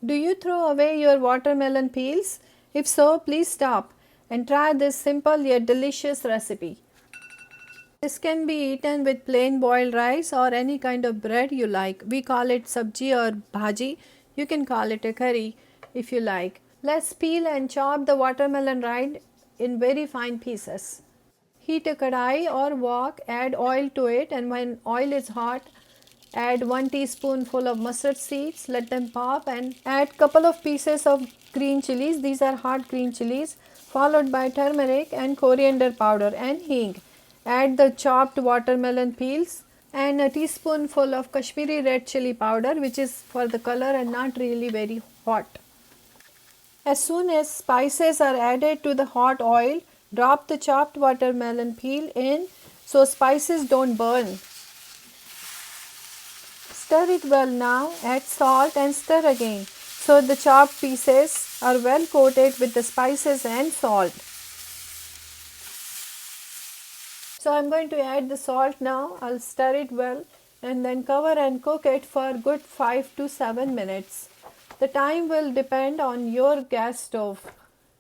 Do you throw away your watermelon peels? If so, please stop and try this simple yet delicious recipe. This can be eaten with plain boiled rice or any kind of bread you like. We call it sabji or bhaji. You can call it a curry if you like. Let's peel and chop the watermelon rind in very fine pieces. Heat a kadai or wok, add oil to it, and when oil is hot, add 1 teaspoonful of mustard seeds, let them pop, and add couple of pieces of green chilies. These are hot green chilies, followed by turmeric and coriander powder and hing. Add the chopped watermelon peels and a teaspoonful of Kashmiri red chili powder, which is for the color and not really very hot. As soon as spices are added to the hot oil, drop the chopped watermelon peel in so spices don't burn. Stir it well now, add salt and stir again so the chopped pieces are well coated with the spices and salt. So I am going to add the salt now. I'll stir it well and then cover and cook it for good 5 to 7 minutes. The time will depend on your gas stove.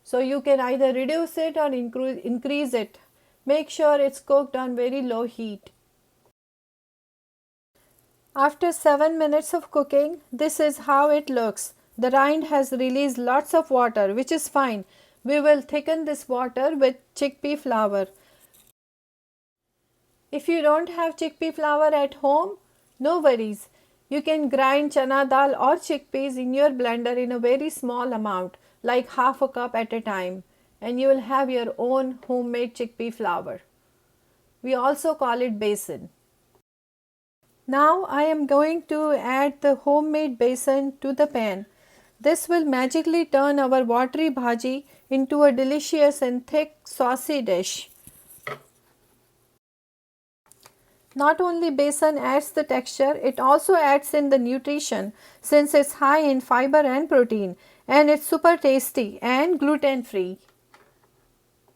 So you can either reduce it or increase it. Make sure it's cooked on very low heat. After 7 minutes of cooking, this is how it looks. The rind has released lots of water, which is fine. We will thicken this water with chickpea flour. If you don't have chickpea flour at home, no worries. You can grind chana dal or chickpeas in your blender in a very small amount, like half a cup at a time, and you will have your own homemade chickpea flour. We also call it besan. Now I am going to add the homemade besan to the pan. This will magically turn our watery bhaji into a delicious and thick saucy dish. Not only besan adds the texture, it also adds in the nutrition since it's high in fiber and protein, and it's super tasty and gluten free.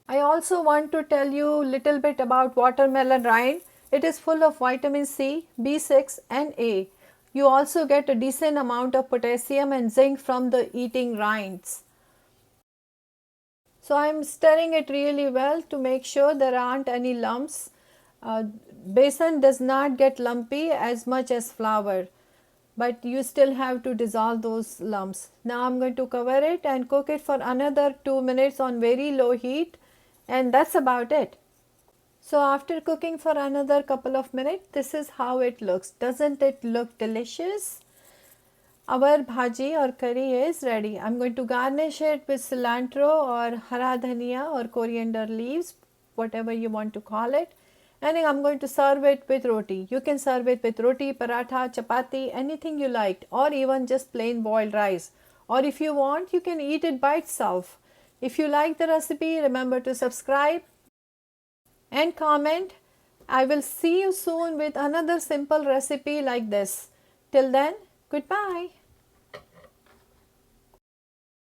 I also want to tell you a little bit about watermelon rind. It is full of vitamin C, B6 and A. You also get a decent amount of potassium and zinc from the eating rinds. So I am stirring it really well to make sure there aren't any lumps. Besan does not get lumpy as much as flour, but you still have to dissolve those lumps. Now I am going to cover it and cook it for another 2 minutes on very low heat, and that's about it. So after cooking for another couple of minutes, this is how it looks. Doesn't it look delicious? Our bhaji or curry is ready. I'm going to garnish it with cilantro or hara dhania or coriander leaves, whatever you want to call it. And I'm going to serve it with roti. You can serve it with roti, paratha, chapati, anything you like, or even just plain boiled rice. Or if you want, you can eat it by itself. If you like the recipe, remember to subscribe and comment. I will see you soon with another simple recipe like this. Till then, goodbye.